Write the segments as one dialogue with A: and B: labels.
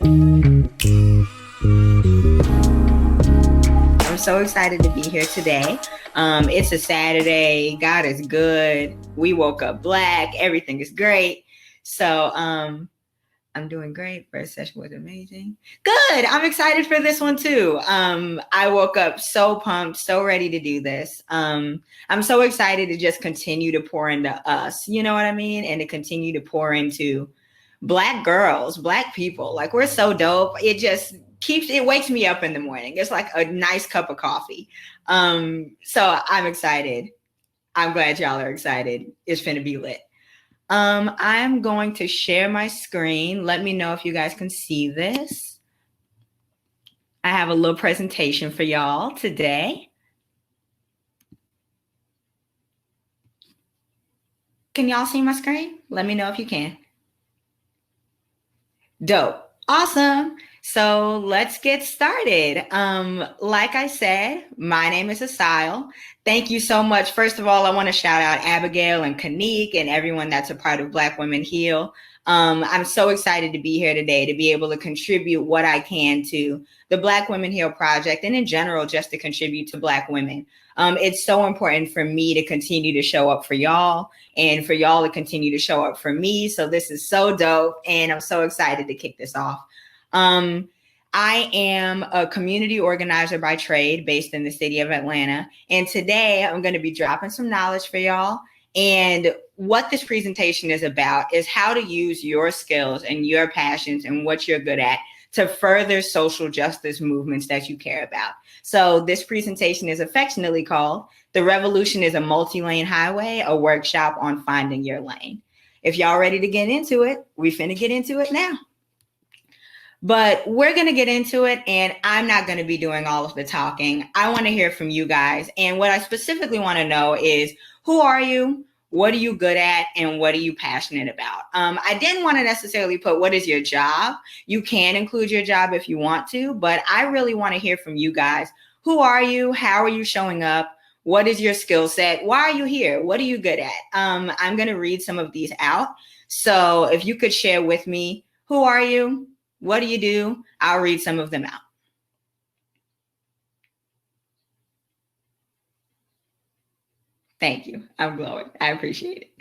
A: I'm so excited to be here today. It's a Saturday. God is good. We woke up black. Everything is great. So I'm doing great. First session was amazing. Good. I'm excited for this one too. I woke up so pumped, so ready to do this. I'm so excited to just continue to pour into us. You know what I mean? And to continue to pour into Black girls, Black people. Like, we're so dope. It wakes me up in the morning. It's like a nice cup of coffee. So I'm excited. I'm glad y'all are excited. It's finna be lit. I'm going to share my screen. Let me know if you guys can see this. I have a little presentation for y'all today. Can y'all see my screen? Let me know if you can. Dope. Awesome. So let's get started. Like I said, my name is Asile. Thank you so much. First of all, I want to shout out Abigail and Kanique and everyone that's a part of Black Women Heal. I'm so excited to be here today to be able to contribute what I can to the Black Women Heal Project, and in general, just to contribute to Black women. It's so important for me to continue to show up for y'all and for y'all to continue to show up for me. So this is so dope, and I'm so excited to kick this off. I am a community organizer by trade based in the city of Atlanta. And today I'm going to be dropping some knowledge for y'all. And what this presentation is about is how to use your skills and your passions and what you're good at to further social justice movements that you care about. So this presentation is affectionately called "The Revolution is a Multi-Lane Highway, a workshop on finding your lane." If y'all ready to get into it, we finna get into it now. But we're going to get into it, and I'm not going to be doing all of the talking. I want to hear from you guys. And what I specifically want to know is, who are you? What are you good at? And what are you passionate about? I didn't want to necessarily put what is your job. You can include your job if you want to, but I really want to hear from you guys. Who are you? How are you showing up? What is your skill set? Why are you here? What are you good at? I'm going to read some of these out. So if you could share with me, who are you? What do you do? I'll read some of them out. Thank you. I'm glowing. I appreciate it.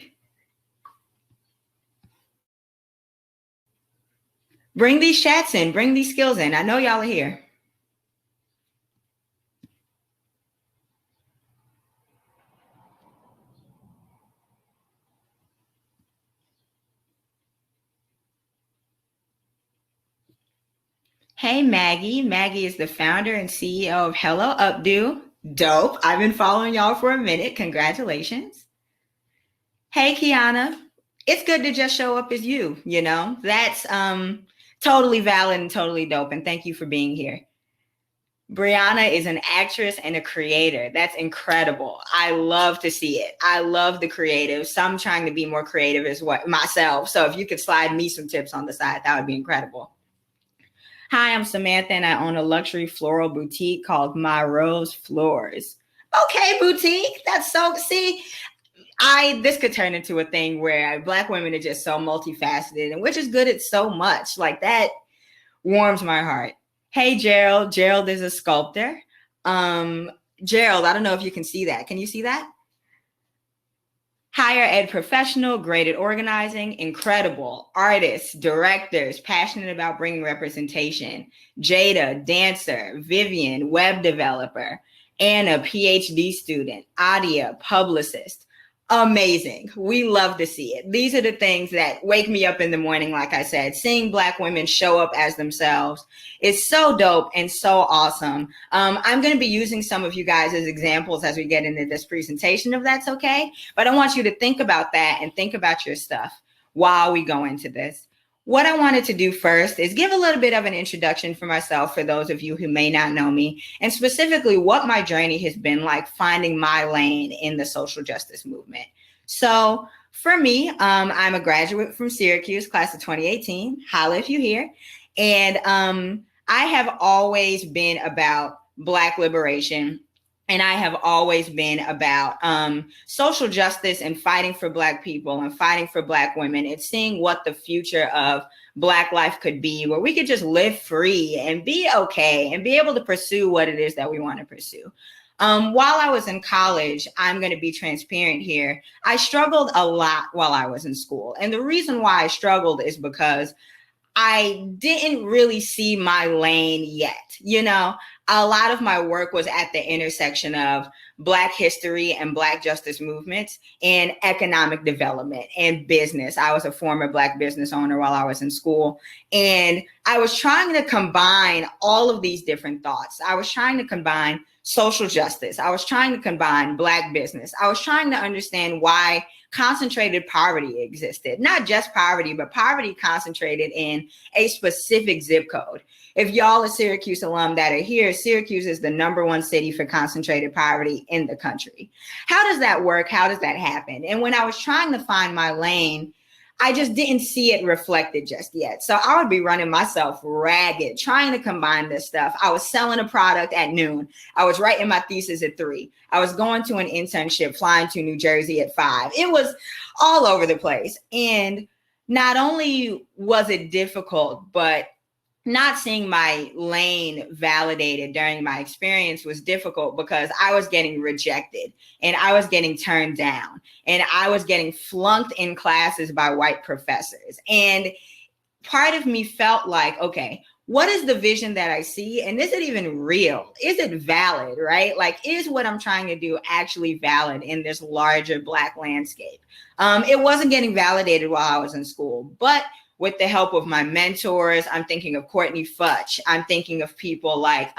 A: Bring these chats in. Bring these skills in. I know y'all are here. Hey, Maggie. Maggie is the founder and CEO of Hello Updo. Dope. I've been following y'all for a minute. Congratulations. Hey, Kiana. It's good to just show up as you, you know? That's totally valid and totally dope. And thank you for being here. Brianna is an actress and a creator. That's incredible. I love to see it. I love the creative. So I'm trying to be more creative as well myself. So if you could slide me some tips on the side, that would be incredible. Hi, I'm Samantha, and I own a luxury floral boutique called My Rose Floors. Okay, boutique. That's so, see, this could turn into a thing where Black women are just so multifaceted, and we're just good at so much. Like, that warms my heart. Hey, Gerald. Gerald is a sculptor. Gerald, I don't know if you can see that. Can you see that? Higher ed professional, great at organizing, incredible. Artists, directors, passionate about bringing representation. Jada, dancer. Vivian, web developer. Anna, PhD student. Adia, publicist. Amazing. We love to see it. These are the things that wake me up in the morning. Like I said, seeing Black women show up as themselves is so dope and so awesome. I'm going to be using some of you guys as examples as we get into this presentation, if that's okay. But I want you to think about that and think about your stuff while we go into this. What I wanted to do first is give a little bit of an introduction for myself for those of you who may not know me, and specifically what my journey has been like finding my lane in the social justice movement. So for me, I'm a graduate from Syracuse, class of 2018. Holla if you're here. And I have always been about Black liberation and I have always been about social justice and fighting for Black people and fighting for Black women and seeing what the future of Black life could be, where we could just live free and be okay and be able to pursue what it is that we want to pursue. While I was in college, I'm going to be transparent here. I struggled a lot while I was in school. And the reason why I struggled is because I didn't really see my lane yet. You know, a lot of my work was at the intersection of Black history and Black justice movements and economic development and business. I was a former Black business owner while I was in school. And I was trying to combine all of these different thoughts. I was trying to combine social justice. I was trying to combine Black business. I was trying to understand why concentrated poverty existed. Not just poverty, but poverty concentrated in a specific zip code. If y'all are Syracuse alum that are here, Syracuse is the #1 city for concentrated poverty in the country. How does that work? How does that happen? And when I was trying to find my lane, I just didn't see it reflected just yet. So I would be running myself ragged, trying to combine this stuff. I was selling a product at noon. I was writing my thesis at 3. I was going to an internship, flying to New Jersey at 5. It was all over the place. And not only was it difficult, but not seeing my lane validated during my experience was difficult because I was getting rejected and I was getting turned down and I was getting flunked in classes by white professors. And part of me felt like, okay, what is the vision that I see? And is it even real? Is it valid, right? Like, is what I'm trying to do actually valid in this larger Black landscape? It wasn't getting validated while I was in school, but with the help of my mentors, I'm thinking of Courtney Futch. I'm thinking of people like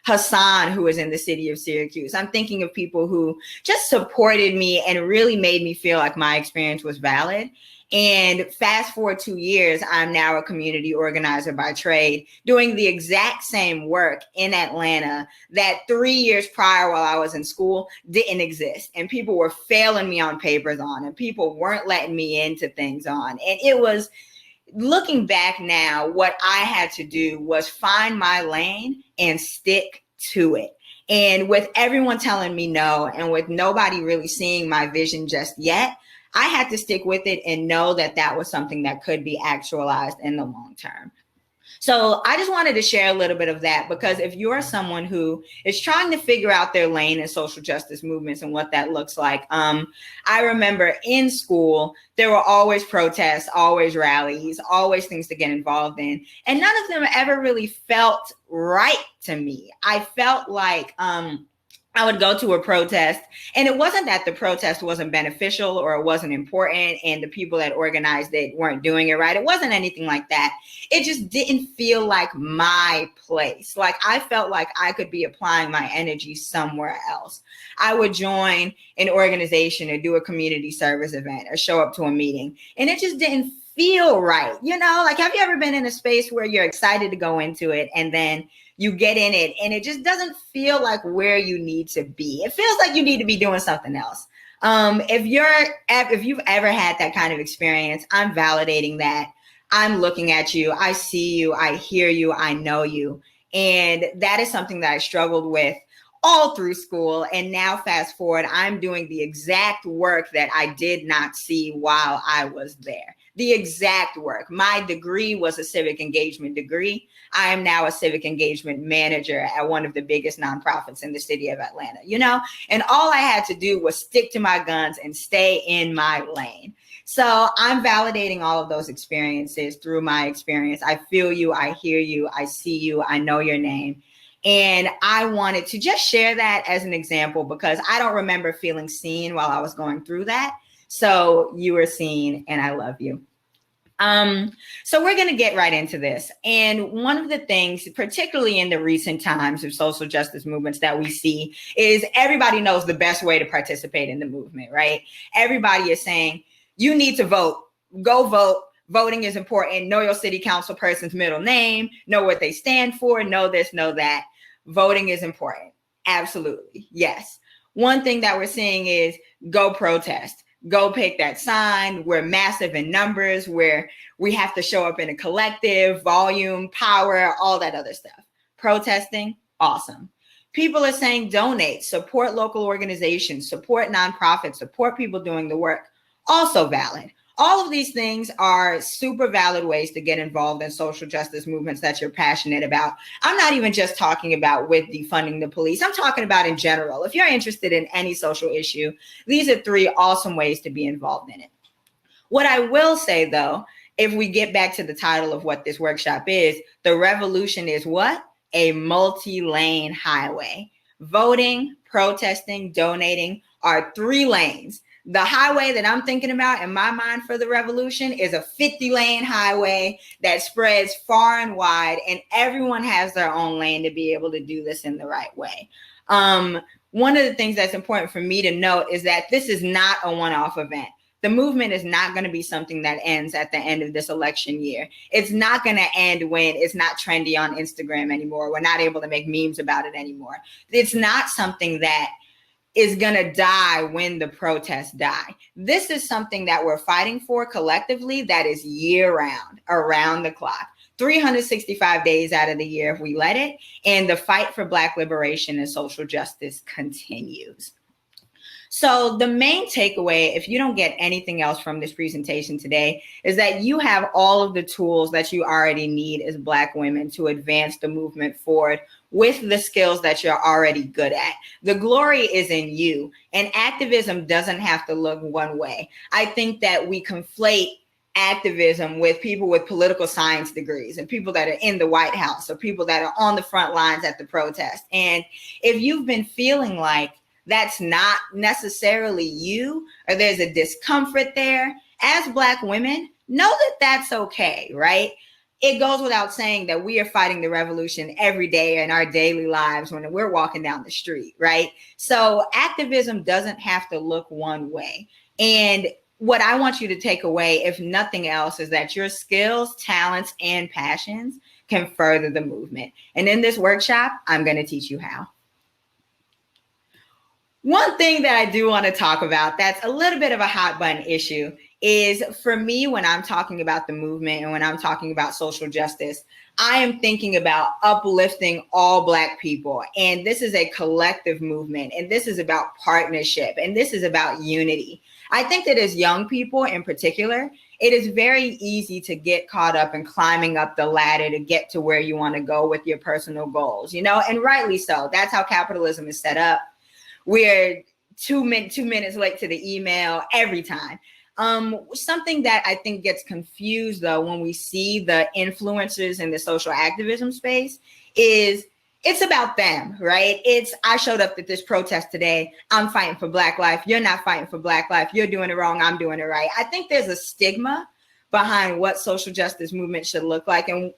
A: Hassan, who is in the city of Syracuse. I'm thinking of people who just supported me and really made me feel like my experience was valid. And fast forward 2 years, I'm now a community organizer by trade, doing the exact same work in Atlanta that 3 years prior while I was in school didn't exist. And people were failing me on papers on, and people weren't letting me into things on. And it was, looking back now, what I had to do was find my lane and stick to it. And with everyone telling me no, and with nobody really seeing my vision just yet, I had to stick with it and know that that was something that could be actualized in the long term. So I just wanted to share a little bit of that, because if you're someone who is trying to figure out their lane in social justice movements and what that looks like, I remember in school, there were always protests, always rallies, always things to get involved in. And none of them ever really felt right to me. I felt like, I would go to a protest, and it wasn't that the protest wasn't beneficial or it wasn't important and the people that organized it weren't doing it right. It wasn't anything like that. It just didn't feel like my place. Like, I felt like I could be applying my energy somewhere else. I would join an organization or do a community service event or show up to a meeting, and it just didn't feel right. You know, like, have you ever been in a space where you're excited to go into it and then you get in it and it just doesn't feel like where you need to be? It feels like you need to be doing something else. If you've ever had that kind of experience, I'm validating that. I'm looking at you. I see you. I hear you. I know you. And that is something that I struggled with all through school. And now fast forward, I'm doing the exact work that I did not see while I was there. The exact work. My degree was a civic engagement degree. I am now a civic engagement manager at one of the biggest nonprofits in the city of Atlanta, you know? And all I had to do was stick to my guns and stay in my lane. So I'm validating all of those experiences through my experience. I feel you, I hear you, I see you, I know your name. And I wanted to just share that as an example, because I don't remember feeling seen while I was going through that. So you were seen, and I love you. So we're going to get right into this. And one of the things, particularly in the recent times of social justice movements, that we see is everybody knows the best way to participate in the movement, right? Everybody is saying, you need to vote, go vote. Voting is important. Know your city council person's middle name, know what they stand for, know this, know that. Voting is important. Absolutely. Yes. One thing that we're seeing is go protest. Go pick that sign. We're massive in numbers, where we have to show up in a collective, volume, power, all that other stuff. Protesting, awesome. People are saying donate, support local organizations, support nonprofits, support people doing the work. Also valid. All of these things are super valid ways to get involved in social justice movements that you're passionate about. I'm not even just talking about with defunding the police. I'm talking about in general. If you're interested in any social issue, these are three awesome ways to be involved in it. What I will say, though, if we get back to the title of what this workshop is, the revolution is what? A multi-lane highway. Voting, protesting, donating are 3 lanes. The highway that I'm thinking about in my mind for the revolution is a 50-lane highway that spreads far and wide, and everyone has their own lane to be able to do this in the right way. One of the things that's important for me to note is that this is not a one-off event. The movement is not going to be something that ends at the end of this election year. It's not going to end when it's not trendy on Instagram anymore. We're not able to make memes about it anymore. It's not something that is going to die when the protests die. This is something that we're fighting for collectively that is year round, around the clock. 365 days out of the year if we let it. And the fight for Black liberation and social justice continues. So the main takeaway, if you don't get anything else from this presentation today, is that you have all of the tools that you already need as Black women to advance the movement forward with the skills that you're already good at. The glory is in you, and activism doesn't have to look one way. I think that we conflate activism with people with political science degrees and people that are in the White House or people that are on the front lines at the protest. And if you've been feeling like that's not necessarily you, or there's a discomfort there, as Black women, know that that's okay, right? It goes without saying that we are fighting the revolution every day in our daily lives when we're walking down the street, right? So activism doesn't have to look one way. And what I want you to take away, if nothing else, is that your skills, talents, and passions can further the movement. And in this workshop, I'm going to teach you how. One thing that I do want to talk about that's a little bit of a hot button issue is, for me, when I'm talking about the movement and when I'm talking about social justice, I am thinking about uplifting all Black people. And this is a collective movement, and this is about partnership, and this is about unity. I think that as young people in particular, it is very easy to get caught up in climbing up the ladder to get to where you want to go with your personal goals, you know, and rightly so. That's how capitalism is set up. We're 2 minutes late to the email every time. Something that I think gets confused, though, when we see the influencers in the social activism space is it's about them, right? It's, I showed up at this protest today. I'm fighting for Black life. You're not fighting for Black life. You're doing it wrong. I'm doing it right. I think there's a stigma behind what social justice movement should look like. And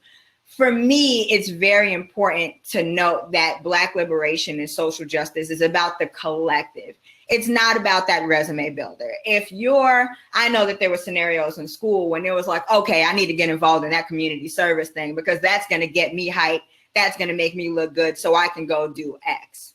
A: for me, it's very important to note that Black liberation and social justice is about the collective. It's not about that resume builder. I know that there were scenarios in school when it was like, okay, I need to get involved in that community service thing because that's going to get me hyped. That's going to make me look good so I can go do X.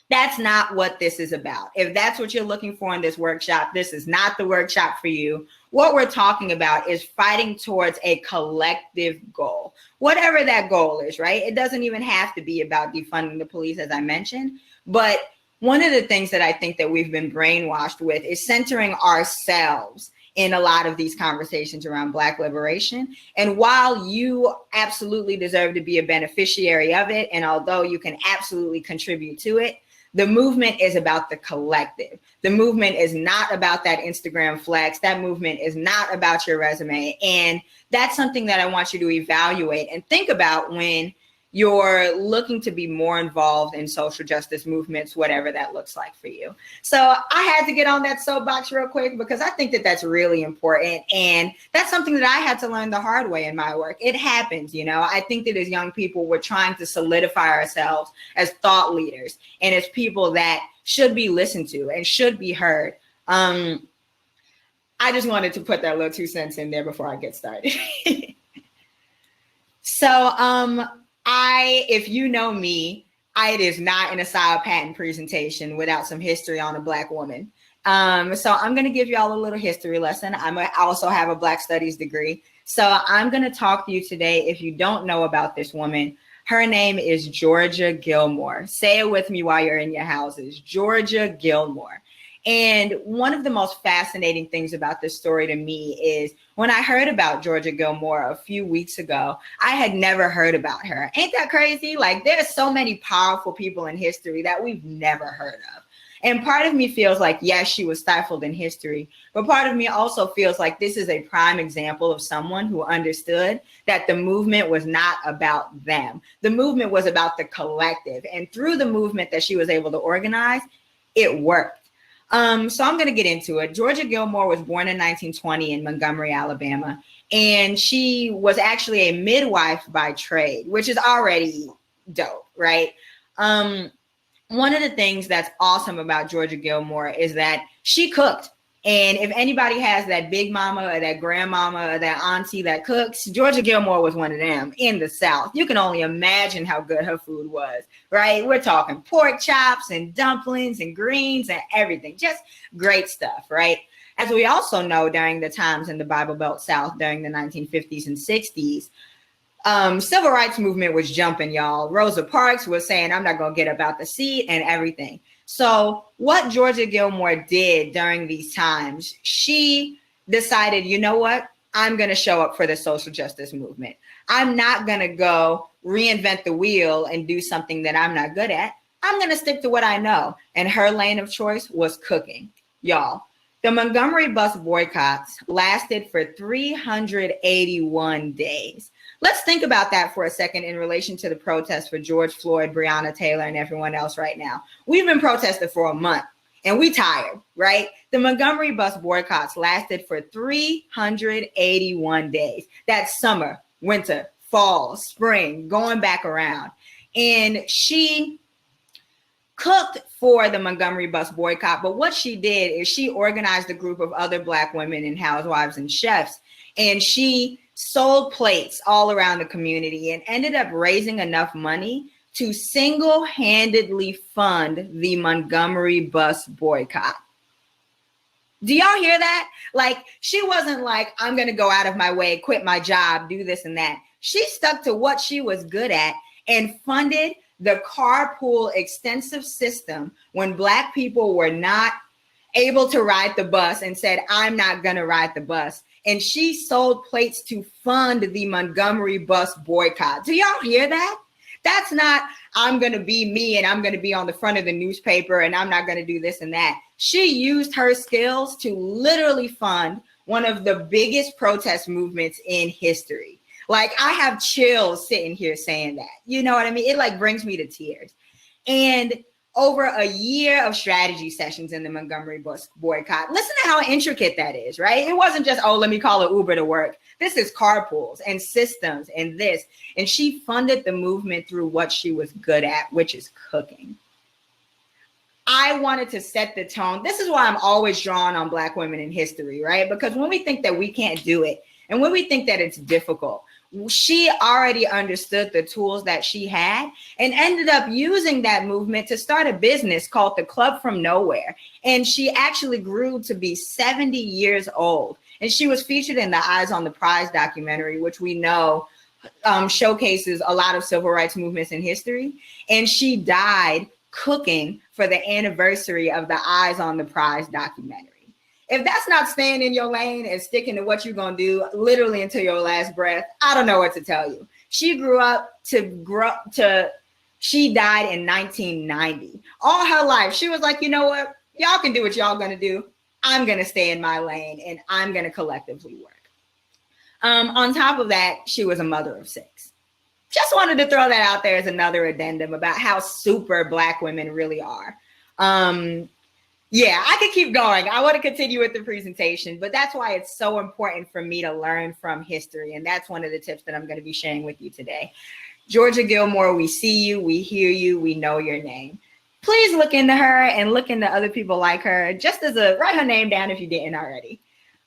A: That's not what this is about. If that's what you're looking for in this workshop, this is not the workshop for you. What we're talking about is fighting towards a collective goal, whatever that goal is, right? It doesn't even have to be about defunding the police, as I mentioned. But one of the things that I think that we've been brainwashed with is centering ourselves in a lot of these conversations around Black liberation. And while you absolutely deserve to be a beneficiary of it, and although you can absolutely contribute to it, the movement is about the collective. The movement is not about that Instagram flex. That movement is not about your resume. And that's something that I want you to evaluate and think about when you're looking to be more involved in social justice movements, whatever that looks like for you. So I had to get on that soapbox real quick because I think that that's really important. And that's something that I had to learn the hard way in my work. It happens, you know. I think that as young people, we're trying to solidify ourselves as thought leaders and as people that should be listened to and should be heard. I just wanted to put that little 2 cents in there before I get started. If you know me, it is not an Asile Patin presentation without some history on a Black woman. So I'm going to give you all a little history lesson. I also have a Black Studies degree. So I'm going to talk to you today, if you don't know about this woman, Her name is Georgia Gilmore. Say it with me while you're in your houses. Georgia Gilmore. And one of the most fascinating things about this story to me is when I heard about Georgia Gilmore a few weeks ago, I had never heard about her. Ain't that crazy? Like, there's so many powerful people in history that we've never heard of. And part of me feels like, yes, she was stifled in history, but part of me also feels like this is a prime example of someone who understood that the movement was not about them. The movement was about the collective. And through the movement that she was able to organize, it worked. So I'm going to get into it. Georgia Gilmore was born in 1920 in Montgomery, Alabama, and she was actually a midwife by trade, which is already dope, right? One of the things that's awesome about Georgia Gilmore is that she cooked. And if anybody has that big mama or that grandmama or that auntie that cooks, Georgia Gilmore was one of them in the South. You can only imagine how good her food was, right? We're talking pork chops and dumplings and greens and everything. Just great stuff, right? As we also know, during the times in the Bible Belt South during the 1950s and 60s, civil rights movement was jumping, y'all. Rosa Parks was saying, I'm not going to get up out the seat and everything. So what Georgia Gilmore did during these times, she decided, you know what? I'm going to show up for the social justice movement. I'm not going to go reinvent the wheel and do something that I'm not good at. I'm going to stick to what I know. And her lane of choice was cooking, y'all. The Montgomery bus boycotts lasted for 381 days. Let's think about that for a second in relation to the protests for George Floyd, Breonna Taylor, and everyone else right now. We've been protesting for a month and we tired, right? The Montgomery bus boycotts lasted for 381 days. That's summer, winter, fall, spring, going back around. And she cooked for the Montgomery bus boycott, but what she did is she organized a group of other Black women and housewives and chefs, and she sold plates all around the community and ended up raising enough money to single-handedly fund the Montgomery bus boycott. Do y'all hear that? Like, she wasn't like, I'm going to go out of my way, quit my job, do this and that. She stuck to what she was good at and funded the carpool extensive system when Black people were not able to ride the bus and said, I'm not going to ride the bus. And she sold plates to fund the Montgomery bus boycott. Do y'all hear that? That's not, I'm going to be me and I'm going to be on the front of the newspaper and I'm not going to do this and that. She used her skills to literally fund one of the biggest protest movements in history. Like, I have chills sitting here saying that. You know what I mean? It like brings me to tears. And over a year of strategy sessions in the Montgomery bus boycott. Listen to how intricate that is, right? It wasn't just, oh, let me call an Uber to work. This is carpools and systems and this. And she funded the movement through what she was good at, which is cooking. I wanted to set the tone. This is why I'm always drawn on Black women in history, right? Because when we think that we can't do it and when we think that it's difficult, she already understood the tools that she had and ended up using that movement to start a business called the Club from Nowhere. And she actually grew to be 70 years old. And she was featured in the Eyes on the Prize documentary, which we know showcases a lot of civil rights movements in history. And she died cooking for the anniversary of the Eyes on the Prize documentary. If that's not staying in your lane and sticking to what you're going to do literally until your last breath, I don't know what to tell you. She she died in 1990. All her life, she was like, you know what? Y'all can do what y'all going to do. I'm going to stay in my lane and I'm going to collectively work. On top of that, she was a mother of 6. Just wanted to throw that out there as another addendum about how super Black women really are. Yeah, I could keep going. I want to continue with the presentation, but that's why it's so important for me to learn from history. And that's one of the tips that I'm going to be sharing with you today. Georgia Gilmore, we see you, we hear you, we know your name. Please look into her and look into other people like her, just as write her name down if you didn't already.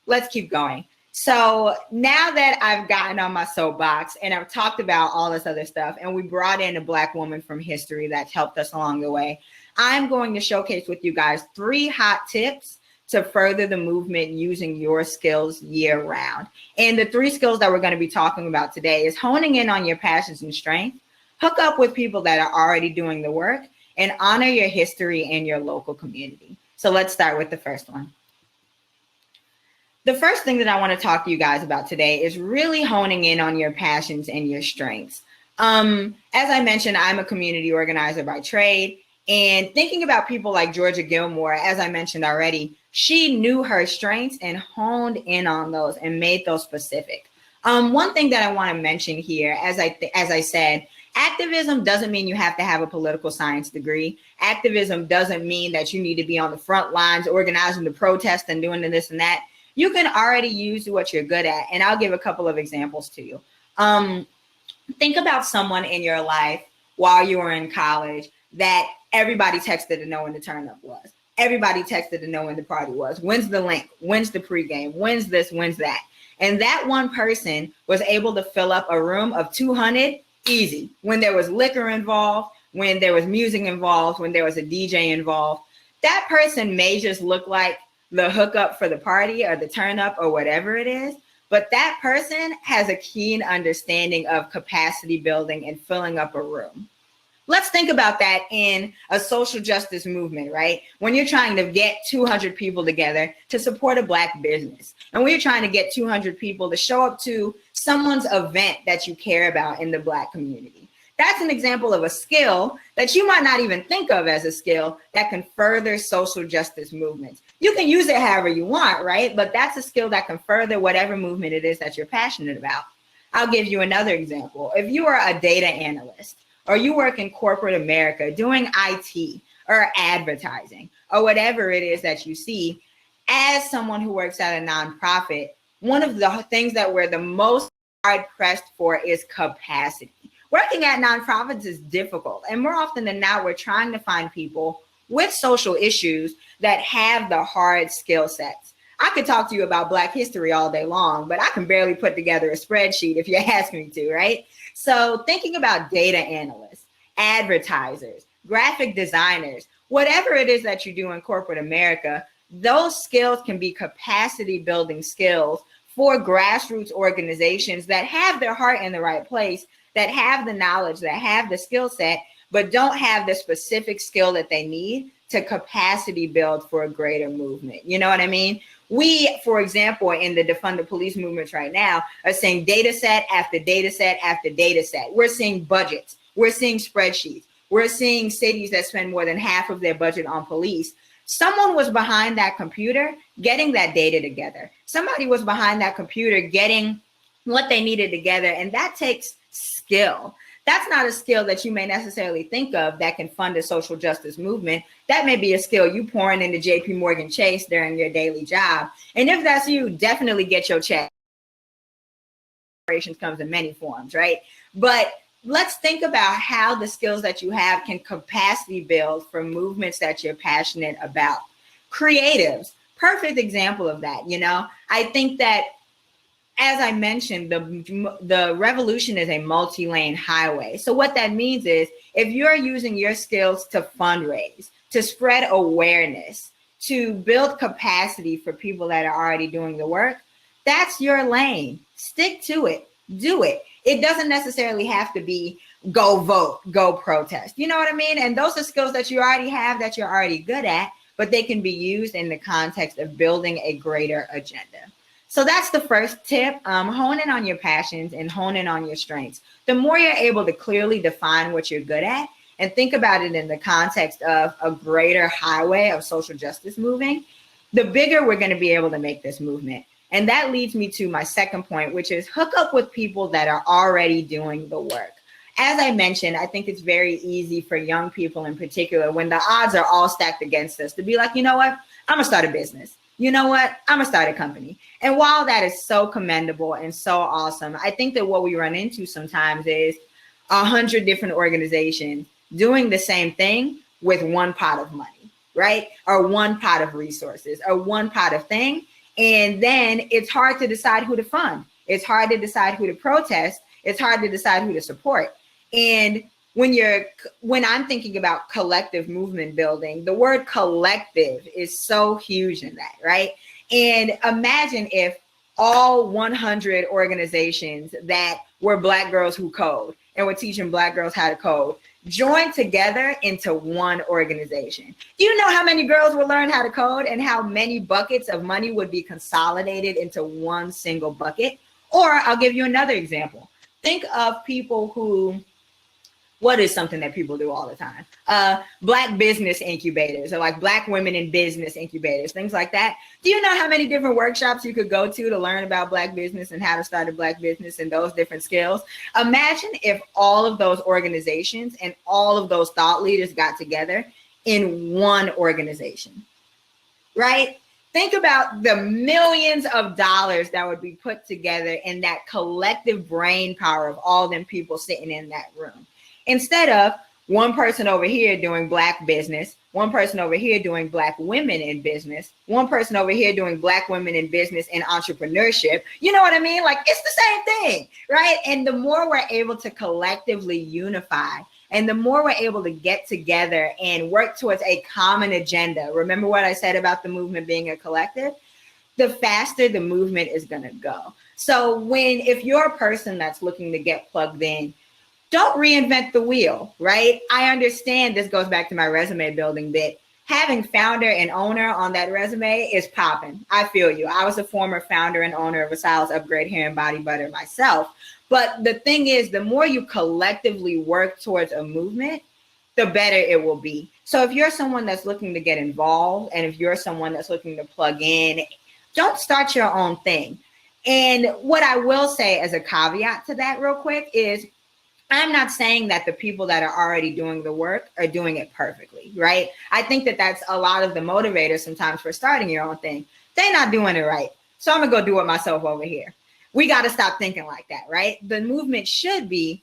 A: Let's keep going. So now that I've gotten on my soapbox and I've talked about all this other stuff and we brought in a Black woman from history that's helped us along the way, I'm going to showcase with you guys 3 hot tips to further the movement using your skills year round. And the 3 skills that we're going to be talking about today is honing in on your passions and strengths, Hook up with people that are already doing the work and honor your history and your local community. So let's start with the first one. The first thing that I want to talk to you guys about today is really honing in on your passions and your strengths. As I mentioned, I'm a community organizer by trade, and thinking about people like Georgia Gilmore, as I mentioned already, she knew her strengths and honed in on those and made those specific. One thing that I want to mention here, as I said, activism doesn't mean you have to have a political science degree. Activism doesn't mean that you need to be on the front lines organizing the protest and doing this and that. You can already use what you're good at. And I'll give a couple of examples to you. Think about someone in your life while you were in college that everybody texted to know when the turn up was. Everybody texted to know when the party was. When's the link? When's the pregame? When's this? When's that? And that one person was able to fill up a room of 200 easy. When there was liquor involved, when there was music involved, when there was a DJ involved, that person may just look like the hookup for the party or the turn up or whatever it is. But that person has a keen understanding of capacity building and filling up a room. Let's think about that in a social justice movement, right? When you're trying to get 200 people together to support a Black business, and when you're trying to get 200 people to show up to someone's event that you care about in the Black community. That's an example of a skill that you might not even think of as a skill that can further social justice movements. You can use it however you want, right? But that's a skill that can further whatever movement it is that you're passionate about. I'll give you another example. If you are a data analyst or you work in corporate America doing IT or advertising or whatever it is that you see, as someone who works at a nonprofit, one of the things that we're the most hard pressed for is capacity. Working at nonprofits is difficult, and more often than not, we're trying to find people with social issues that have the hard skill sets. I could talk to you about Black history all day long, but I can barely put together a spreadsheet if you ask me to, right? So thinking about data analysts, advertisers, graphic designers, whatever it is that you do in corporate America, those skills can be capacity building skills for grassroots organizations that have their heart in the right place, that have the knowledge, that have the skill set, but don't have the specific skill that they need to capacity build for a greater movement. You know what I mean? We, for example, in the defund the police movements right now, are seeing data set after data set after data set. We're seeing budgets. We're seeing spreadsheets. We're seeing cities that spend more than half of their budget on police. Someone was behind that computer getting that data together. Somebody was behind that computer getting what they needed together, and that takes skill. That's not a skill that you may necessarily think of that can fund a social justice movement. That may be a skill you pouring into JP Morgan Chase during your daily job. And if that's you, definitely get your check. Operations comes in many forms, right? But let's think about how the skills that you have can capacity build for movements that you're passionate about. Creatives, perfect example of that. You know, I think that, as I mentioned, the revolution is a multi-lane highway. So what that means is if you're using your skills to fundraise, to spread awareness, to build capacity for people that are already doing the work, that's your lane. Stick to it. Do it. It doesn't necessarily have to be go vote, go protest. You know what I mean? And those are skills that you already have, that you're already good at, but they can be used in the context of building a greater agenda. So that's the first tip. Hone in on your passions and hone in on your strengths. The more you're able to clearly define what you're good at and think about it in the context of a greater highway of social justice moving, the bigger we're going to be able to make this movement. And that leads me to my second point, which is hook up with people that are already doing the work. As I mentioned, I think it's very easy for young people in particular, when the odds are all stacked against us, to be like, you know what, I'm gonna start a business. You know what, I'm gonna start a company. And while that is so commendable and so awesome, I think that what we run into sometimes is 100 different organizations doing the same thing with one pot of money, right? Or one pot of resources or one pot of thing. And then it's hard to decide who to fund. It's hard to decide who to protest. It's hard to decide who to support. And when I'm thinking about collective movement building, the word collective is so huge in that, right? And imagine if all 100 organizations that were Black Girls Who Code and we're teaching Black girls how to code, join together into one organization. Do you know how many girls will learn how to code and how many buckets of money would be consolidated into one single bucket? Or I'll give you another example. Think of people who, what is something that people do all the time? Black business incubators, or like Black women in business incubators, things like that. Do you know how many different workshops you could go to learn about Black business and how to start a Black business and those different skills? Imagine if all of those organizations and all of those thought leaders got together in one organization, right? Think about the millions of dollars that would be put together in that collective brain power of all them people sitting in that room. Instead of one person over here doing Black business, one person over here doing Black women in business, one person over here doing Black women in business and entrepreneurship. You know what I mean? Like, it's the same thing, right? And the more we're able to collectively unify, and the more we're able to get together and work towards a common agenda, remember what I said about the movement being a collective, the faster the movement is going to go. So if you're a person that's looking to get plugged in, don't reinvent the wheel, right? I understand this goes back to my resume building bit. Having founder and owner on that resume is popping. I feel you. I was a former founder and owner of Asile's Upgrade Hair and Body Butter myself. But the thing is, the more you collectively work towards a movement, the better it will be. So if you're someone that's looking to get involved, and if you're someone that's looking to plug in, don't start your own thing. And what I will say as a caveat to that real quick is, I'm not saying that the people that are already doing the work are doing it perfectly, right? I think that that's a lot of the motivators sometimes for starting your own thing. They're not doing it right. So I'm gonna go do it myself over here. We got to stop thinking like that, right? The movement should be,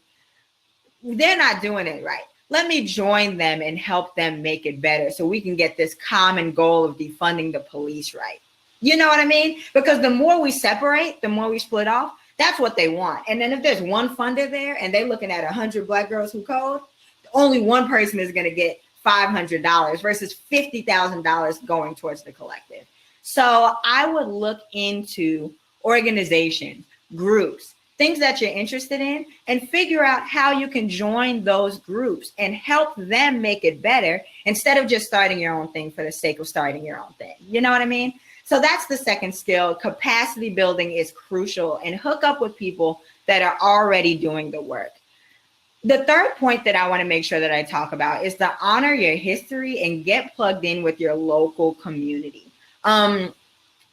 A: they're not doing it right. Let me join them and help them make it better so we can get this common goal of defunding the police right. You know what I mean? Because the more we separate, the more we split off, that's what they want. And then if there's one funder there and they're looking at 100 Black girls who code, only one person is going to get $500 versus $50,000 going towards the collective. So I would look into organizations, groups, things that you're interested in, and figure out how you can join those groups and help them make it better instead of just starting your own thing for the sake of starting your own thing. You know what I mean? So that's the second skill. Capacity building is crucial, and hook up with people that are already doing the work. The third point that I want to make sure that I talk about is to honor your history and get plugged in with your local community.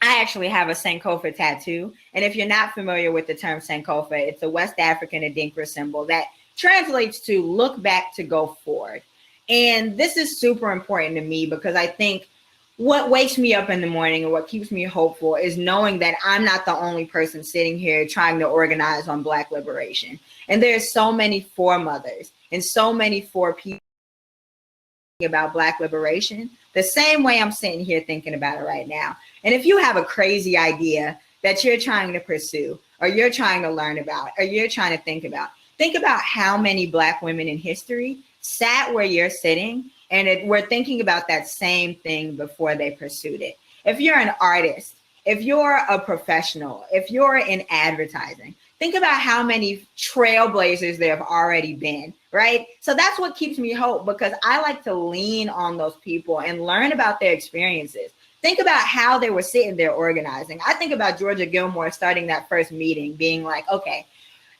A: I actually have a Sankofa tattoo. And if you're not familiar with the term Sankofa, it's a West African Adinkra symbol that translates to look back to go forward. And this is super important to me because I think what wakes me up in the morning and what keeps me hopeful is knowing that I'm not the only person sitting here trying to organize on Black liberation. And there's so many foremothers and so many people about Black liberation, the same way I'm sitting here thinking about it right now. And if you have a crazy idea that you're trying to pursue, or you're trying to learn about, or you're trying to think about how many Black women in history sat where you're sitting and we're thinking about that same thing before they pursued it. If you're an artist, if you're a professional, if you're in advertising, think about how many trailblazers there have already been, right? So that's what keeps me hope, because I like to lean on those people and learn about their experiences. Think about how they were sitting there organizing. I think about Georgia Gilmore starting that first meeting, being like, okay,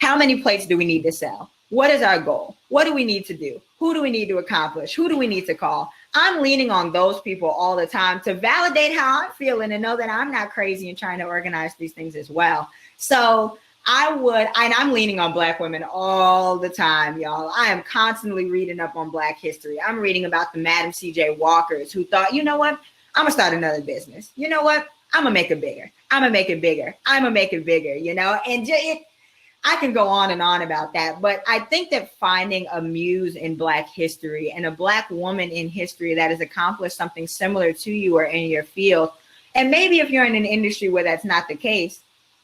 A: how many plates do we need to sell? What is our goal? What do we need to do? Who do we need to accomplish? Who do we need to call? I'm leaning on those people all the time to validate how I'm feeling and know that I'm not crazy and trying to organize these things as well. So I'm leaning on Black women all the time, y'all. I am constantly reading up on Black history. I'm reading about the Madam C.J. Walkers who thought, you know what? I'm gonna start another business. You know what? I'm gonna make it bigger. I'm gonna make it bigger. I'm gonna make it bigger, you know? And I can go on and on about that, but I think that finding a muse in Black history and a Black woman in history that has accomplished something similar to you or in your field, and maybe if you're in an industry where that's not the case,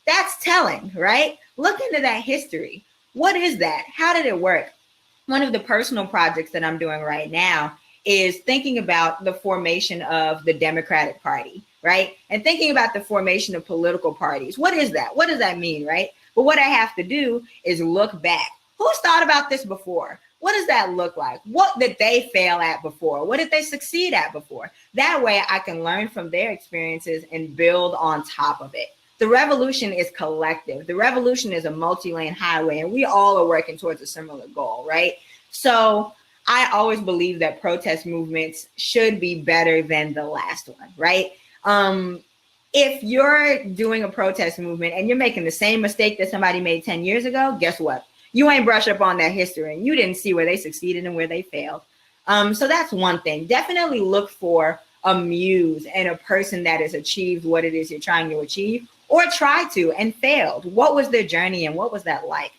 A: that's telling, right? Look into that history. What is that? How did it work? One of the personal projects that I'm doing right now is thinking about the formation of the Democratic Party, right? And thinking about the formation of political parties. What is that? What does that mean, right? But what I have to do is look back. Who's thought about this before? What does that look like? What did they fail at before? What did they succeed at before? That way I can learn from their experiences and build on top of it. The revolution is collective. The revolution is a multi-lane highway, and we all are working towards a similar goal, right? So I always believe that protest movements should be better than the last one, right? If you're doing a protest movement and you're making the same mistake that somebody made 10 years ago, guess what? You ain't brushed up on that history and you didn't see where they succeeded and where they failed. So that's one thing. Definitely look for a muse and a person that has achieved what it is you're trying to achieve or try to and failed. What was their journey and what was that like?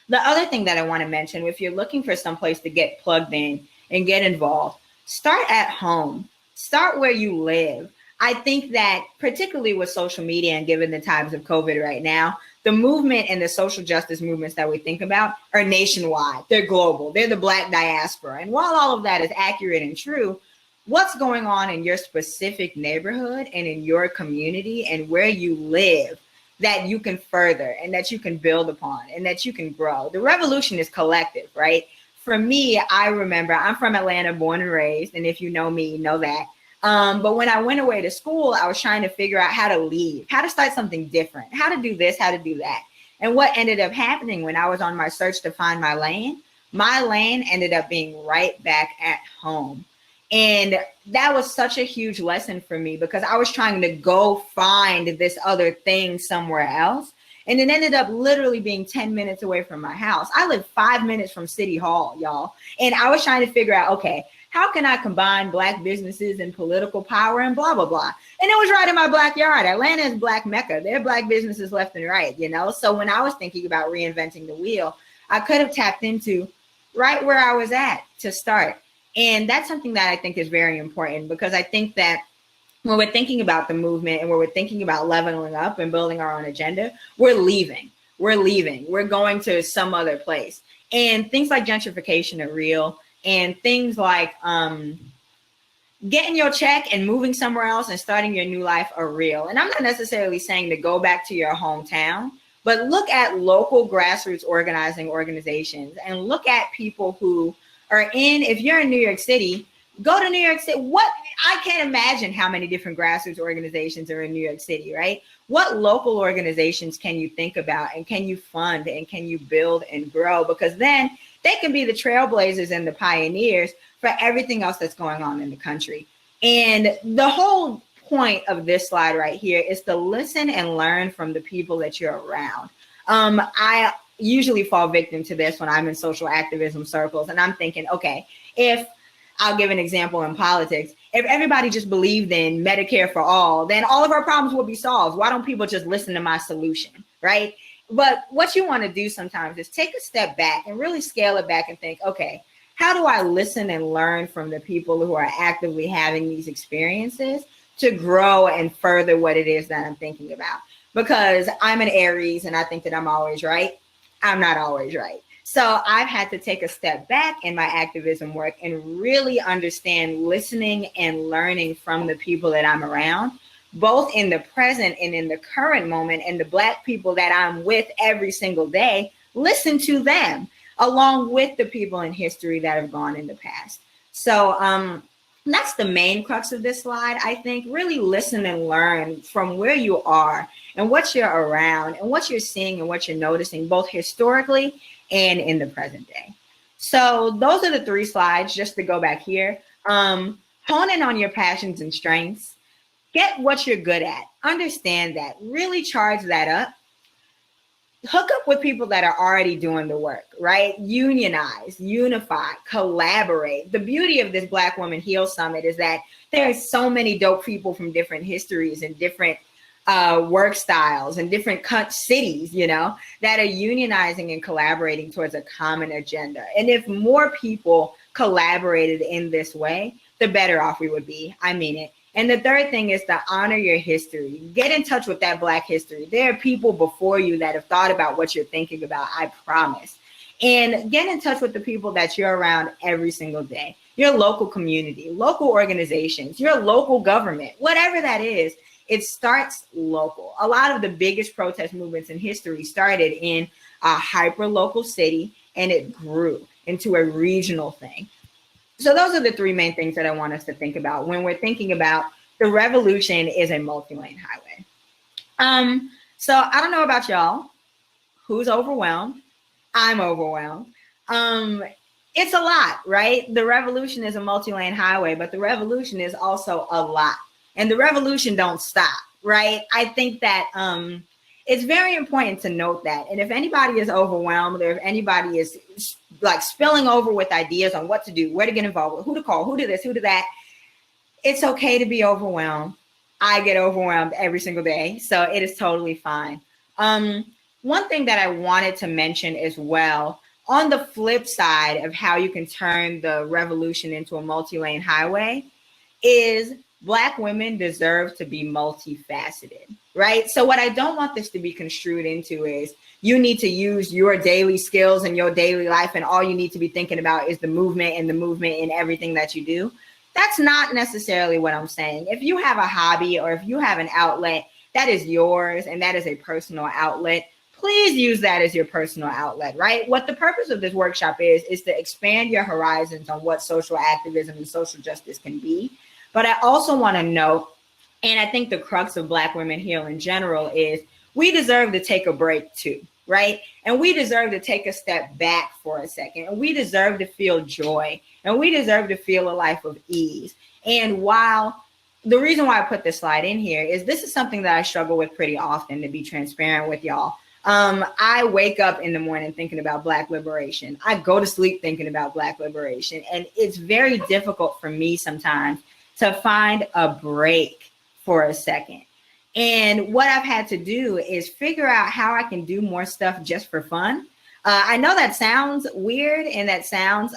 A: The other thing that I want to mention, if you're looking for some place to get plugged in and get involved, start at home. Start where you live. I think that particularly with social media and given the times of COVID right now, the movement and the social justice movements that we think about are nationwide. They're global. They're the Black diaspora. And while all of that is accurate and true, what's going on in your specific neighborhood and in your community and where you live that you can further and that you can build upon and that you can grow? The revolution is collective, right? For me, I remember I'm from Atlanta, born and raised. And if you know me, you know that. But when I went away to school, I was trying to figure out how to leave, how to start something different, how to do this, how to do that. And what ended up happening when I was on my search to find my lane ended up being right back at home. And that was such a huge lesson for me because I was trying to go find this other thing somewhere else. And it ended up literally being 10 minutes away from my house. I live 5 minutes from City Hall, y'all. And I was trying to figure out, okay, how can I combine Black businesses and political power and blah, blah, blah. And it was right in my backyard. Atlanta is Black Mecca. There are Black businesses left and right, you know? So when I was thinking about reinventing the wheel, I could have tapped into right where I was at to start. And that's something that I think is very important because I think that when we're thinking about the movement and when we're thinking about leveling up and building our own agenda, we're leaving. We're going to some other place. And things like gentrification are real. And things like getting your check and moving somewhere else and starting your new life are real. And I'm not necessarily saying to go back to your hometown, but look at local grassroots organizations and look at people who are if you're in New York City, go to New York City. I can't imagine how many different grassroots organizations are in New York City, right? What local organizations can you think about and can you fund and can you build and grow? Because then they can be the trailblazers and the pioneers for everything else that's going on in the country. And the whole point of this slide right here is to listen and learn from the people that you're around. I usually fall victim to this when I'm in social activism circles and I'm thinking, okay, if I'll give an example in politics, if everybody just believed in Medicare for all, then all of our problems will be solved. Why don't people just listen to my solution, right? But what you want to do sometimes is take a step back and really scale it back and think, okay, how do I listen and learn from the people who are actively having these experiences to grow and further what it is that I'm thinking about? Because I'm an Aries and I think that I'm always right. I'm not always right. So I've had to take a step back in my activism work and really understand listening and learning from the people that I'm around, both in the present and in the current moment, and the Black people that I'm with every single day, listen to them along with the people in history that have gone in the past. So that's the main crux of this slide. I think really listen and learn from where you are and what you're around and what you're seeing and what you're noticing, both historically and in the present day. So those are the 3 slides, just to go back here. Hone in on your passions and strengths. Get what you're good at. Understand that. Really charge that up. Hook up with people that are already doing the work, right? Unionize, unify, collaborate. The beauty of this Black Woman Heal Summit is that there are so many dope people from different histories and different work styles and different cities, you know, that are unionizing and collaborating towards a common agenda. And if more people collaborated in this way, the better off we would be. I mean it. And the third thing is to honor your history. Get in touch with that Black history. There are people before you that have thought about what you're thinking about, I promise. And get in touch with the people that you're around every single day. Your local community, local organizations, your local government, whatever that is. it starts local. A lot of the biggest protest movements in history started in a hyper local city, and it grew into a regional thing. So those are the three main things that I want us to think about when we're thinking about the revolution is a multi-lane highway. So I don't know about y'all, who's overwhelmed. I'm overwhelmed. It's a lot, right? The revolution is a multi-lane highway, but the revolution is also a lot. And the revolution don't stop, right? I think that it's very important to note that. And if anybody is overwhelmed, or if anybody is like spilling over with ideas on what to do, where to get involved with, who to call, who to this, who to that, it's okay to be overwhelmed. I get overwhelmed every single day, so it is totally fine. One thing that I wanted to mention as well, on the flip side of how you can turn the revolution into a multi-lane highway, is Black women deserve to be multifaceted, right? So what I don't want this to be construed into is you need to use your daily skills in your daily life, and all you need to be thinking about is the movement in everything that you do. That's not necessarily what I'm saying. If you have a hobby or if you have an outlet that is yours and that is a personal outlet, please use that as your personal outlet, right? What the purpose of this workshop is to expand your horizons on what social activism and social justice can be. But I also want to note, and I think the crux of Black women here in general is we deserve to take a break too, right? And we deserve to take a step back for a second. And we deserve to feel joy. And we deserve to feel a life of ease. And while the reason why I put this slide in here is this is something that I struggle with pretty often, to be transparent with y'all. I wake up in the morning thinking about Black liberation. I go to sleep thinking about Black liberation. And it's very difficult for me sometimes to find a break for a second. And what I've had to do is figure out how I can do more stuff just for fun. I know that sounds weird, and that sounds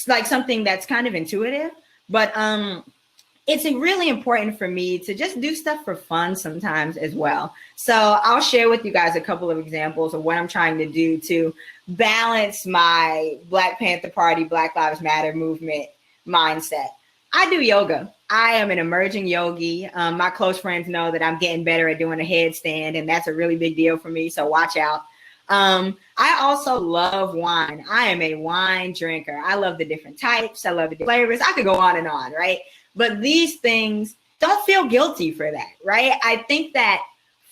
A: like something that's kind of intuitive, but it's really important for me to just do stuff for fun sometimes as well. So I'll share with you guys a couple of examples of what I'm trying to do to balance my Black Panther Party, Black Lives Matter movement mindset. I do yoga. I am an emerging yogi. My close friends know that I'm getting better at doing a headstand, and that's a really big deal for me, so watch out. I also love wine. I am a wine drinker. I love the different types. I love the flavors. I could go on and on, right? But these things, don't feel guilty for that, right? I think that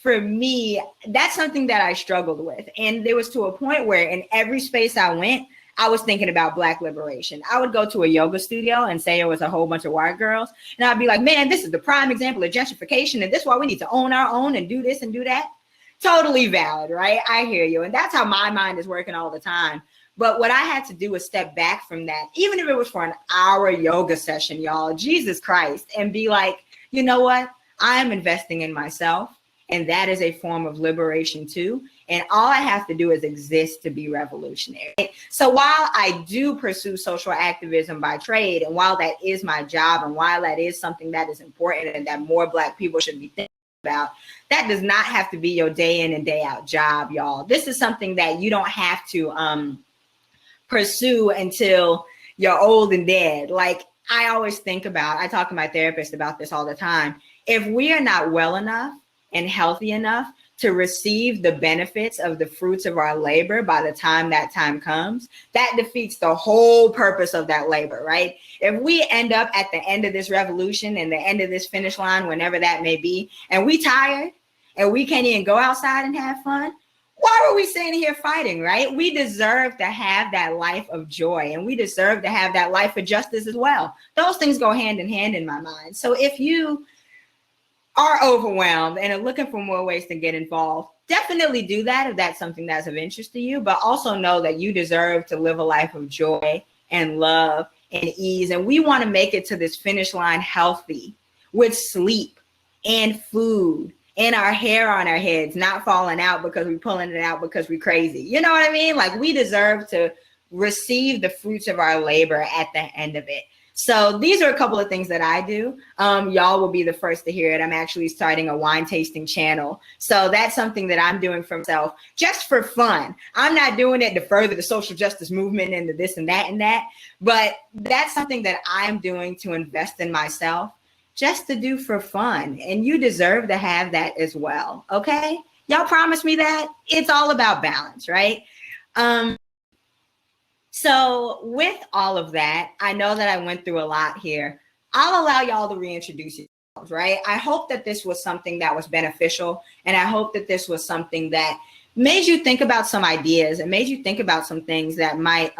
A: for me, that's something that I struggled with. And there was to a point where in every space I went, I was thinking about Black liberation. I would go to a yoga studio and say it was a whole bunch of white girls. And I'd be like, man, this is the prime example of gentrification. And this is why we need to own our own and do this and do that. Totally valid, right? I hear you. And that's how my mind is working all the time. But what I had to do was step back from that, even if it was for an hour yoga session, y'all, Jesus Christ, and be like, you know what? I am investing in myself. And that is a form of liberation too. And all I have to do is exist to be revolutionary. So while I do pursue social activism by trade, and while that is my job, and while that is something that is important and that more Black people should be thinking about, that does not have to be your day in and day out job, y'all. This is something that you don't have to pursue until you're old and dead. Like I always think about, I talk to my therapist about this all the time. If we are not well enough and healthy enough to receive the benefits of the fruits of our labor by the time that time comes, that defeats the whole purpose of that labor, right? If we end up at the end of this revolution and the end of this finish line, whenever that may be, and we tired and we can't even go outside and have fun, why are we sitting here fighting, right? We deserve to have that life of joy, and we deserve to have that life of justice as well. Those things go hand in hand in my mind. So if you are overwhelmed and are looking for more ways to get involved, definitely do that if that's something that's of interest to you, but also know that you deserve to live a life of joy and love and ease. And we want to make it to this finish line healthy, with sleep and food and our hair on our heads not falling out because we're pulling it out because we're crazy. You know what I mean? Like we deserve to receive the fruits of our labor at the end of it. So these are a couple of things that I do. Y'all will be the first to hear it. I'm actually starting a wine tasting channel. So that's something that I'm doing for myself, just for fun. I'm not doing it to further the social justice movement and the this and that, but that's something that I'm doing to invest in myself just to do for fun. And you deserve to have that as well. Okay? Y'all promise me that? It's all about balance, right? So with all of that, I know that I went through a lot here. I'll allow y'all to reintroduce yourselves, right? I hope that this was something that was beneficial. And I hope that this was something that made you think about some ideas and made you think about some things that might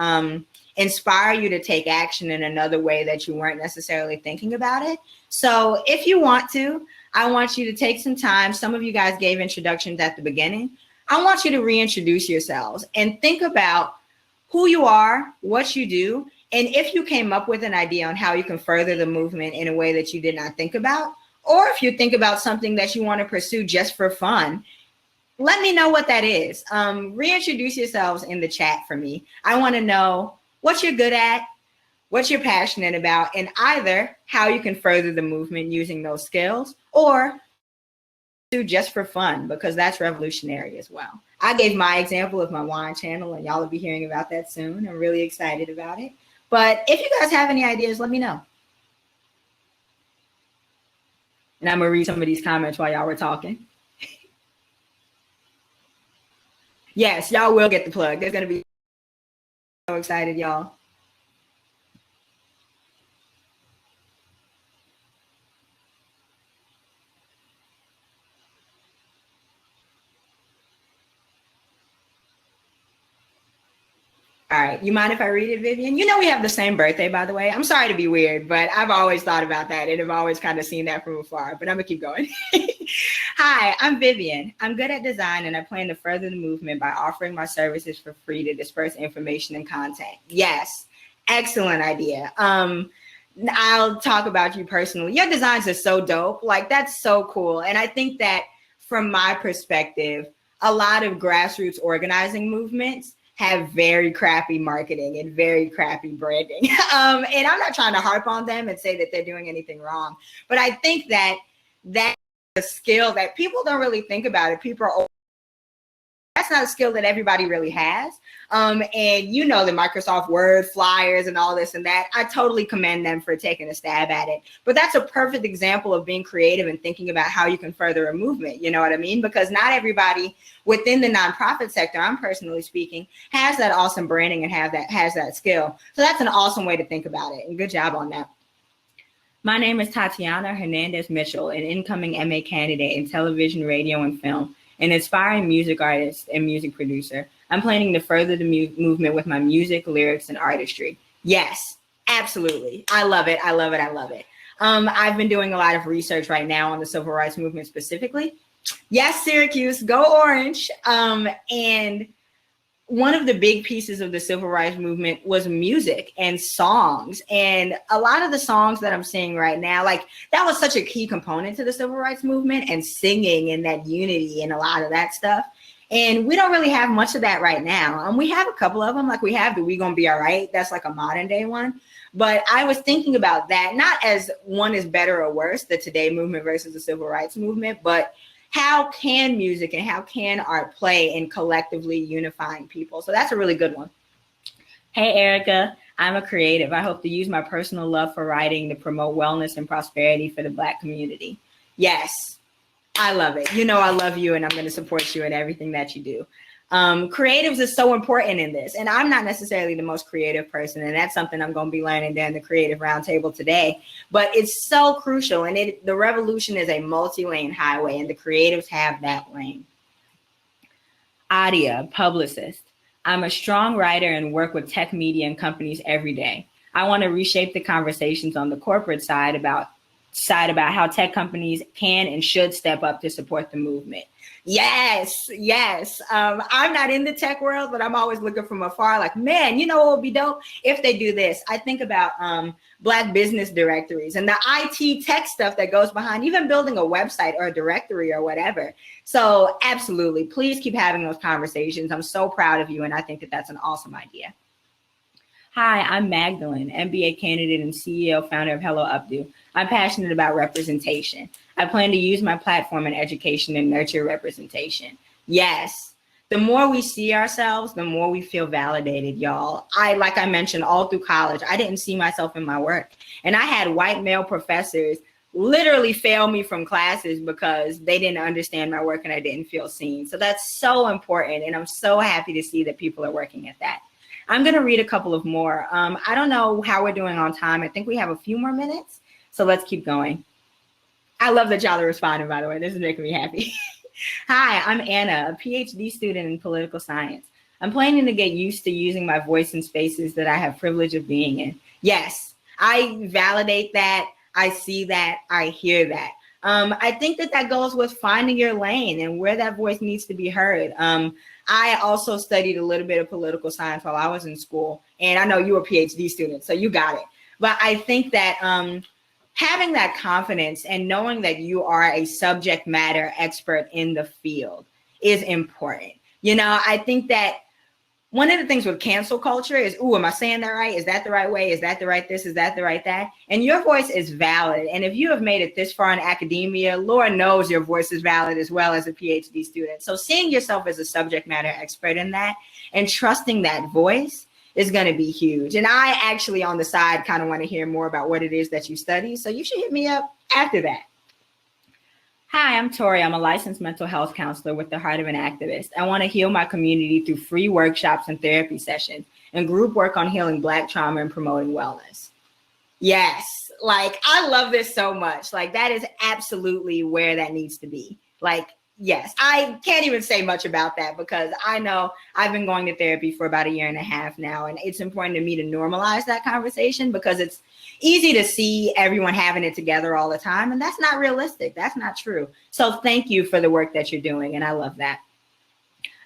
A: inspire you to take action in another way that you weren't necessarily thinking about it. So if you want to, I want you to take some time. Some of you guys gave introductions at the beginning. I want you to reintroduce yourselves and think about who you are, what you do, and if you came up with an idea on how you can further the movement in a way that you did not think about, or if you think about something that you want to pursue just for fun, let me know what that is. Reintroduce yourselves in the chat for me. I want to know what you're good at, what you're passionate about, and either how you can further the movement using those skills, or do just for fun, because that's revolutionary as well. I gave my example of my wine channel, and y'all will be hearing about that soon. I'm really excited about it. But if you guys have any ideas, let me know. And I'm going to read some of these comments while y'all were talking. Yes, y'all will get the plug. There's going to be so excited, y'all. All right. You mind if I read it, Vivian? You know we have the same birthday, by the way. I'm sorry to be weird, but I've always thought about that and I've always kind of seen that from afar, but I'm going to keep going. Hi, I'm Vivian. I'm good at design and I plan to further the movement by offering my services for free to disperse information and content. Yes. Excellent idea. I'll talk about you personally. Your designs are so dope. Like, that's so cool. And I think that from my perspective, a lot of grassroots organizing movements have very crappy marketing and very crappy branding. And I'm not trying to harp on them and say that they're doing anything wrong, but I think that that's a skill that people don't really think about it. People are, that's not a skill that everybody really has. And you know, the Microsoft Word flyers and all this and that, I totally commend them for taking a stab at it. But that's a perfect example of being creative and thinking about how you can further a movement. You know what I mean? Because not everybody within the nonprofit sector, I'm personally speaking, has that awesome branding and has that skill. So that's an awesome way to think about it. And good job on that. My name is Tatiana Hernandez Mitchell, an incoming MA candidate in television, radio, and film, an aspiring music artist and music producer. I'm planning to further the movement with my music, lyrics, and artistry. Yes, absolutely. I love it. I love it. I love it. I've been doing a lot of research right now on the civil rights movement specifically. Yes, Syracuse, go Orange. And one of the big pieces of the civil rights movement was music and songs. And a lot of the songs that I'm seeing right now, like, that was such a key component to the civil rights movement, and singing and that unity and a lot of that stuff. And we don't really have much of that right now. We have a couple of them, like we have the We Gonna Be All Right. That's like a modern day one. But I was thinking about that, not as one is better or worse, the Today movement versus the civil rights movement, but how can music and how can art play in collectively unifying people? So that's a really good one. Hey, Erica, I'm a creative. I hope to use my personal love for writing to promote wellness and prosperity for the Black community. Yes, I love it. You know I love you, and I'm going to support you in everything that you do. Creatives is so important in this, and I'm not necessarily the most creative person, and that's something I'm going to be learning during the Creative Roundtable today, but it's so crucial, and the revolution is a multi-lane highway, and the creatives have that lane. Adia, publicist. I'm a strong writer and work with tech media and companies every day. I want to reshape the conversations on the corporate side about how tech companies can and should step up to support the movement. Yes, yes. I'm not in the tech world, but I'm always looking from afar, like, man, you know what would be dope if they do this? I think about Black business directories and the IT tech stuff that goes behind even building a website or a directory or whatever. So absolutely, please keep having those conversations. I'm so proud of you, and I think that that's an awesome idea. Hi, I'm Magdalene, MBA candidate and CEO, founder of Hello Updo. I'm passionate about representation. I plan to use my platform in education and nurture representation. Yes, the more we see ourselves, the more we feel validated, y'all. Like I mentioned, all through college, I didn't see myself in my work. And I had white male professors literally fail me from classes because they didn't understand my work and I didn't feel seen. So that's so important. And I'm so happy to see that people are working at that. I'm going to read a couple of more. I don't know how we're doing on time. I think we have a few more minutes. So let's keep going. I love that y'all are responding, by the way. This is making me happy. Hi, I'm Anna, a PhD student in political science. I'm planning to get used to using my voice in spaces that I have privilege of being in. Yes, I validate that. I see that. I hear that. I think that goes with finding your lane and where that voice needs to be heard. I also studied a little bit of political science while I was in school, and I know you were a PhD student, so you got it. But I think that having that confidence and knowing that you are a subject matter expert in the field is important. You know, I think that one of the things with cancel culture is, ooh, am I saying that right? Is that the right way? Is that the right this? Is that the right that? And your voice is valid. And if you have made it this far in academia, Lord knows your voice is valid as well as a PhD student. So seeing yourself as a subject matter expert in that and trusting that voice is going to be huge. And I actually on the side kind of want to hear more about what it is that you study. So you should hit me up after that. Hi, I'm Tori. I'm a licensed mental health counselor with the heart of an activist. I want to heal my community through free workshops and therapy sessions and group work on healing Black trauma and promoting wellness. Yes, like I love this so much. Like that is absolutely where that needs to be. Like, yes, I can't even say much about that because I know I've been going to therapy for about 1.5 years now. And it's important to me to normalize that conversation because it's easy to see everyone having it together all the time. And that's not realistic. That's not true. So thank you for the work that you're doing. And I love that.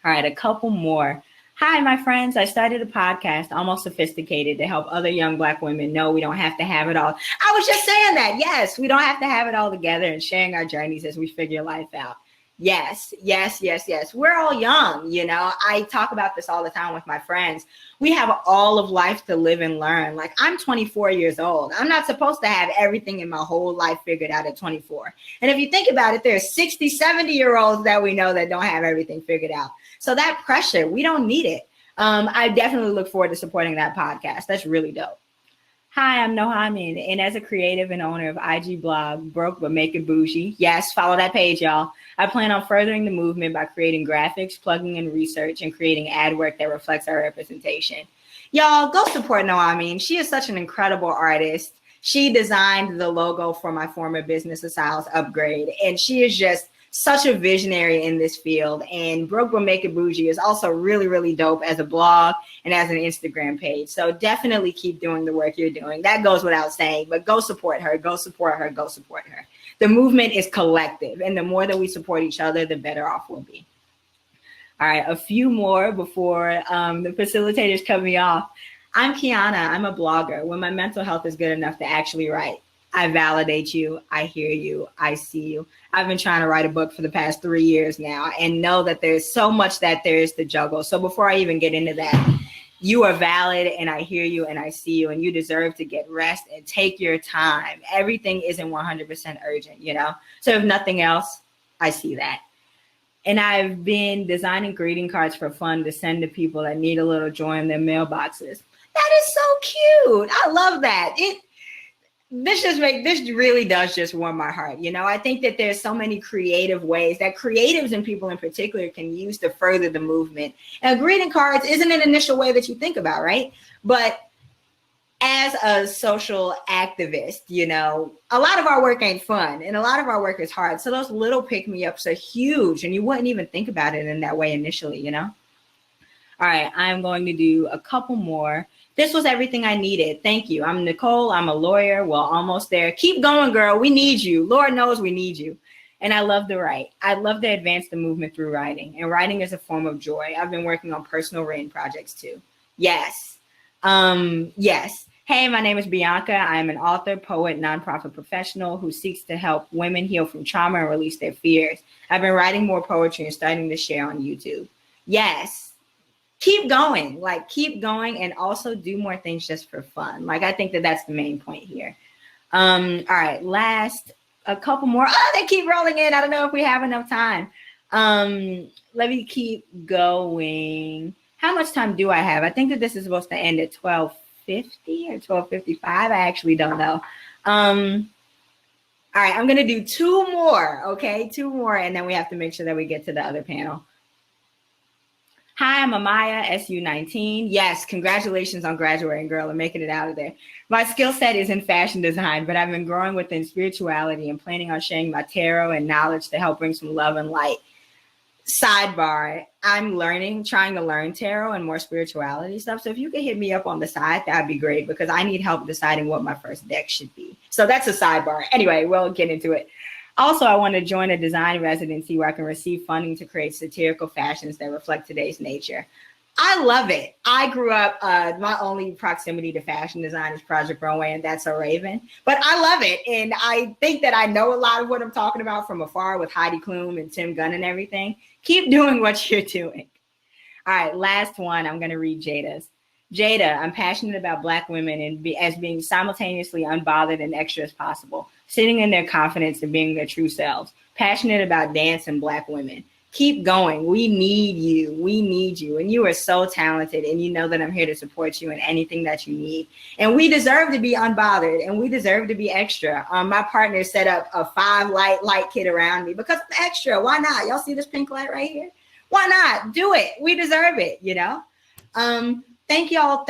A: All right, a couple more. Hi, my friends. I started a podcast, Almost Sophisticated, to help other young Black women know we don't have to have it all. I was just saying that. Yes, we don't have to have it all together and sharing our journeys as we figure life out. Yes, yes, yes, yes. We're all young, you know. I talk about this all the time with my friends. We have all of life to live and learn. Like I'm 24 years old. I'm not supposed to have everything in my whole life figured out at 24. And if you think about it, there's 60, 70-year-olds that we know that don't have everything figured out. So that pressure, we don't need it. I definitely look forward to supporting that podcast. That's really dope. Hi, I'm Nohamin, and as a creative and owner of IG blog, Broke But Make It Bougie, yes, follow that page, y'all. I plan on furthering the movement by creating graphics, plugging in research, and creating ad work that reflects our representation. Y'all, go support Nohamin. She is such an incredible artist. She designed the logo for my former business, Asile's Upgrade, and she is just such a visionary in this field. And Broke But Make It Bougie is also really, really dope as a blog and as an Instagram page. So definitely keep doing the work you're doing. That goes without saying, but go support her, go support her, go support her. The movement is collective, and the more that we support each other, the better off we'll be. All right, a few more before the facilitators cut me off. I'm Kiana. I'm a blogger. When my mental health is good enough to actually write, I validate you. I hear you. I see you. I've been trying to write a book for the past 3 years now and know that there's so much that there is to juggle. So before I even get into that, you are valid and I hear you and I see you and you deserve to get rest and take your time. Everything isn't 100% urgent, you know? So if nothing else, I see that. And I've been designing greeting cards for fun to send to people that need a little joy in their mailboxes. That is so cute. I love that. This really does just warm my heart. You know, I think that there's so many creative ways that creatives and people in particular can use to further the movement. And greeting cards isn't an initial way that you think about, right? But as a social activist, you know, a lot of our work ain't fun and a lot of our work is hard. So those little pick-me-ups are huge and you wouldn't even think about it in that way initially, you know? All right, I'm going to do a couple more. This was everything I needed. Thank you. I'm Nicole. I'm a lawyer. Well, almost there. Keep going, girl. We need you. Lord knows we need you. And I love to write. I love to advance the movement through writing. And writing is a form of joy. I've been working on personal written projects too. Yes. Yes. Hey, my name is Bianca. I'm an author, poet, nonprofit professional who seeks to help women heal from trauma and release their fears. I've been writing more poetry and starting to share on YouTube. Yes. Keep going, and also do more things just for fun. Like, I think that that's the main point here. All right, last, a couple more. Oh, they keep rolling in. I don't know if we have enough time. Let me keep going. How much time do I have? I think that this is supposed to end at 12:50 or 12:55. I actually don't know. All right, I'm going to do two more, okay? Two more, and then we have to make sure that we get to the other panel. Hi, I'm Amaya, SU19. Yes, congratulations on graduating, girl, and making it out of there. My skill set is in fashion design, but I've been growing within spirituality and planning on sharing my tarot and knowledge to help bring some love and light. Sidebar, I'm trying to learn tarot and more spirituality stuff. So if you could hit me up on the side, that'd be great because I need help deciding what my first deck should be. So that's a sidebar. Anyway, we'll get into it. Also, I want to join a design residency where I can receive funding to create satirical fashions that reflect today's nature. I love it. I grew up, my only proximity to fashion design is Project Runway, and that's a Raven. But I love it. And I think that I know a lot of what I'm talking about from afar with Heidi Klum and Tim Gunn and everything. Keep doing what you're doing. All right, last one. I'm going to read Jada's. Jada, I'm passionate about Black women and as being simultaneously unbothered and extra as possible, sitting in their confidence and being their true selves. Passionate about dance and Black women. Keep going. We need you. We need you. And you are so talented. And you know that I'm here to support you in anything that you need. And we deserve to be unbothered and we deserve to be extra. My partner set up a 5 light kit around me because I'm extra. Why not? Y'all see this pink light right here? Why not? Do it. We deserve it, you know? Thank y'all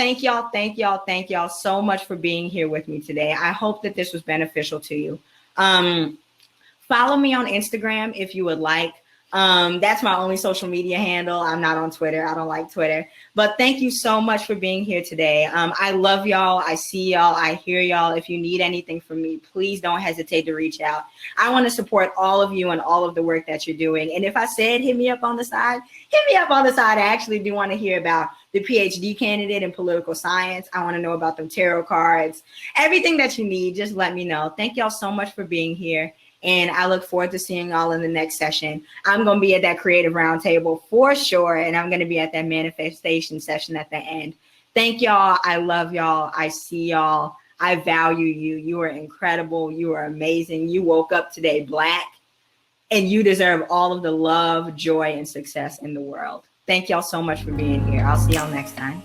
A: so much for being here with me today. I hope that this was beneficial to you. Follow me on Instagram if you would like. That's my only social media handle. I'm not on Twitter. I don't like Twitter. But thank you so much for being here today. I love y'all. I see y'all. I hear y'all. If you need anything from me, please don't hesitate to reach out. I want to support all of you and all of the work that you're doing. And if I said hit me up on the side, hit me up on the side. I actually do want to hear about the PhD candidate in political science. I want to know about them tarot cards. Everything that you need, just let me know. Thank y'all so much for being here. And I look forward to seeing y'all in the next session. I'm going to be at that creative roundtable for sure. And I'm going to be at that manifestation session at the end. Thank y'all. I love y'all. I see y'all. I value you. You are incredible. You are amazing. You woke up today Black and you deserve all of the love, joy, and success in the world. Thank y'all so much for being here. I'll see y'all next time.